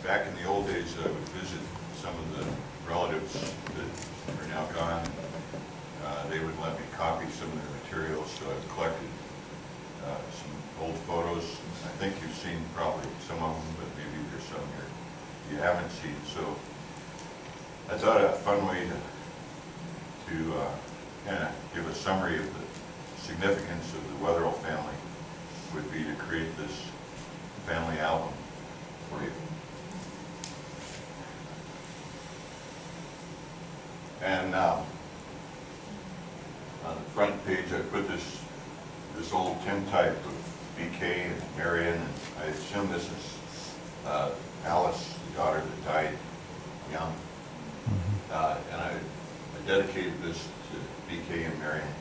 Back in the old days, I would visit some of the relatives that are now gone. They would let me copy some of their materials, so I've collected some old photos. I think you've seen probably some of them, but maybe there's some here you haven't seen. So I thought a fun way to kind of give a summary of the significance of the Wetherill family would be to create this family album for you. And on the front page I put this old tintype of BK and Marion, and I assume this is Alice, the daughter that died young. And I dedicated this to BK and Marion.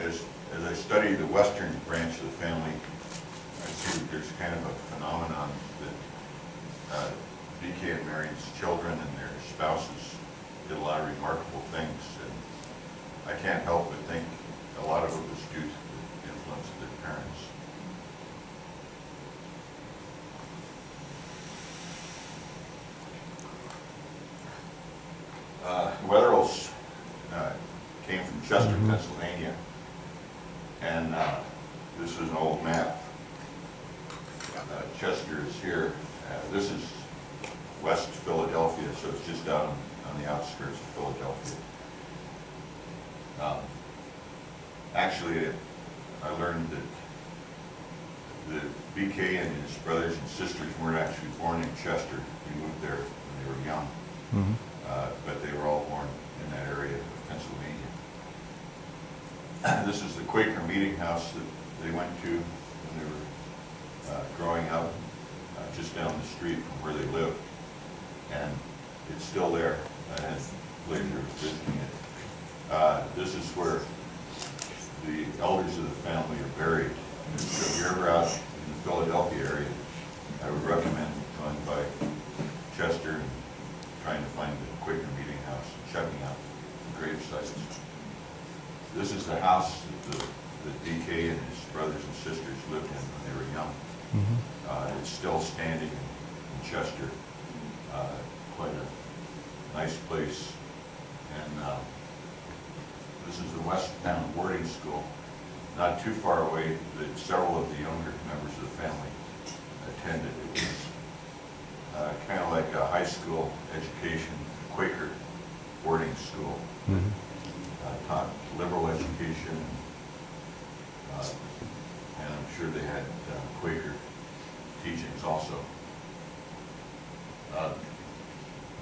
As I study the western branch of the family, I see that there's kind of a phenomenon that BK and Marion's children and their spouses did a lot of remarkable things, and I can't help but think a lot of it was due to the influence of their parents. Wetherills came from Chester, Pennsylvania, and this is an old map. Chester is here. This is West Philadelphia, so it's just down on the outskirts of Philadelphia. Actually, I learned that the BK and his brothers and sisters weren't actually born in Chester. They moved there when they were young, but they were all born in that area of Pennsylvania. This is the Quaker meeting house that they went to when they were growing up, just down the street from where they lived. And it's still there. I had pleasure of visiting it. This is where the elders of the family are buried. So if you're ever out in the Philadelphia area, I would recommend going by Chester and trying to find the Quaker meeting house and checking out the grave sites. This is the house that DK and his brothers and sisters lived in when they were young. It's still standing in Chester. Quite a nice place. And this is the Westtown boarding school, not too far away, that several of the younger members of the family attended. It was kind of like a high school education, Quaker boarding school. Taught liberal education, and I'm sure they had Quaker teachings also.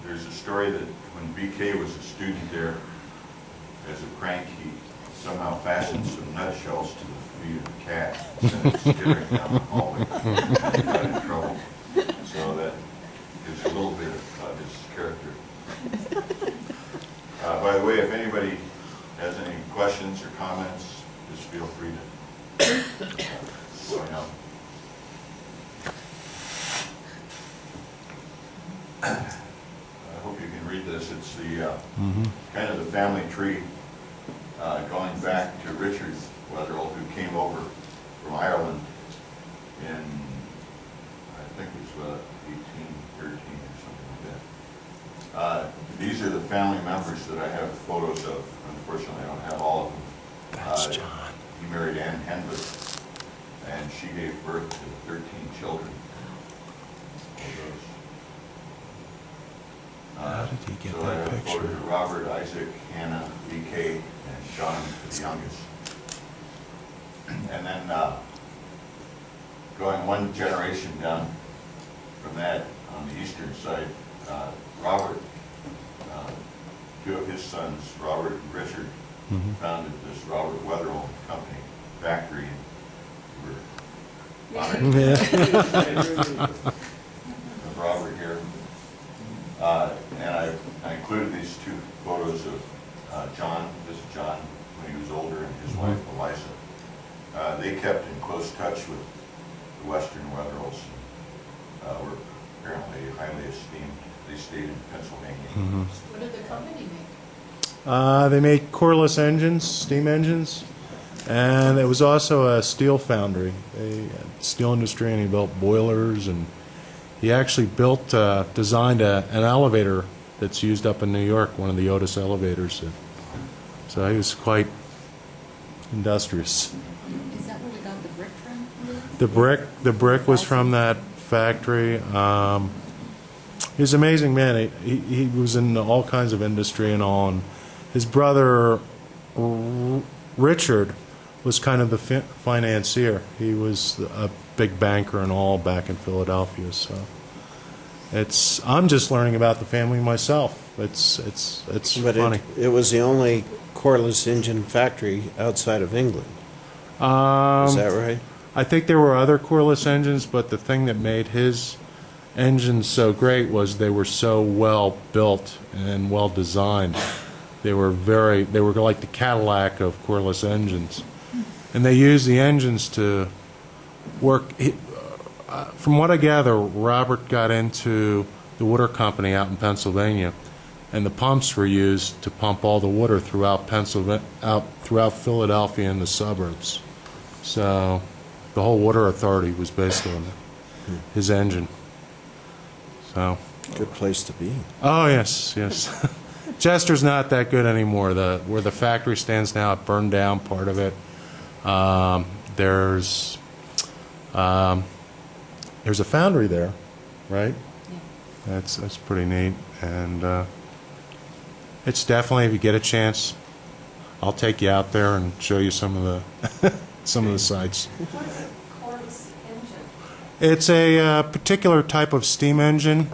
There's a story that when BK was a student there, as a prank, he somehow fastened some nutshells to the feet of the cat and sent it skittering down the hallway. He got in trouble. So that gives a little bit of his character. By the way, if anybody has any questions or comments, just feel free to let me know. I hope you can read this. It's the kind of the family tree going back to Richard Wetherill, who came over from Ireland in, I think it was 1813 or something like that. These are the family members that I have photos of. Unfortunately, I don't have all of them. That's John. He married Ann Henbus, and she gave birth to 13 children. How did he get so that I have picture? photos of Robert, Isaac, Hannah, BK, and John, the youngest. And then going one generation down from that on the eastern side, Robert, two of his sons, Robert and Richard, founded this Robert Wetherill Company factory, and we're honored of Robert here. And I included these two photos of John. This is John when he was older, and his wife Eliza. They kept in close touch with the Western Wetherills. Were apparently highly esteemed. They stayed in Pennsylvania. What did the company make? They make coreless engines, steam engines. And it was also a steel foundry, a steel industry, and he built boilers, and he actually designed an elevator that's used up in New York, one of the Otis elevators. So he was quite industrious. Is that where we got the brick from? The brick was from that factory. He was an amazing man. He was in all kinds of industry and all. And his brother Richard was kind of the financier. He was a big banker and all back in Philadelphia. So I'm just learning about the family myself. It's But funny. it was the only coreless engine factory outside of England. Is that right? I think there were other coreless engines, but the thing that made his engines so great was they were so well built and well designed. They were like the Cadillac of coreless engines. And they used the engines to work. From what I gather, Robert got into the water company out in Pennsylvania, and the pumps were used to pump all the water throughout Philadelphia and the suburbs. So the whole water authority was based on his engine. So Good place to be. oh yes. Chester's not that good anymore. Where the factory stands now, it burned down part of it. There's a foundry there, right? Yeah. That's pretty neat, and it's definitely, if you get a chance, I'll take you out there and show you some of the sites. What is a cordless engine? It's a particular type of steam engine.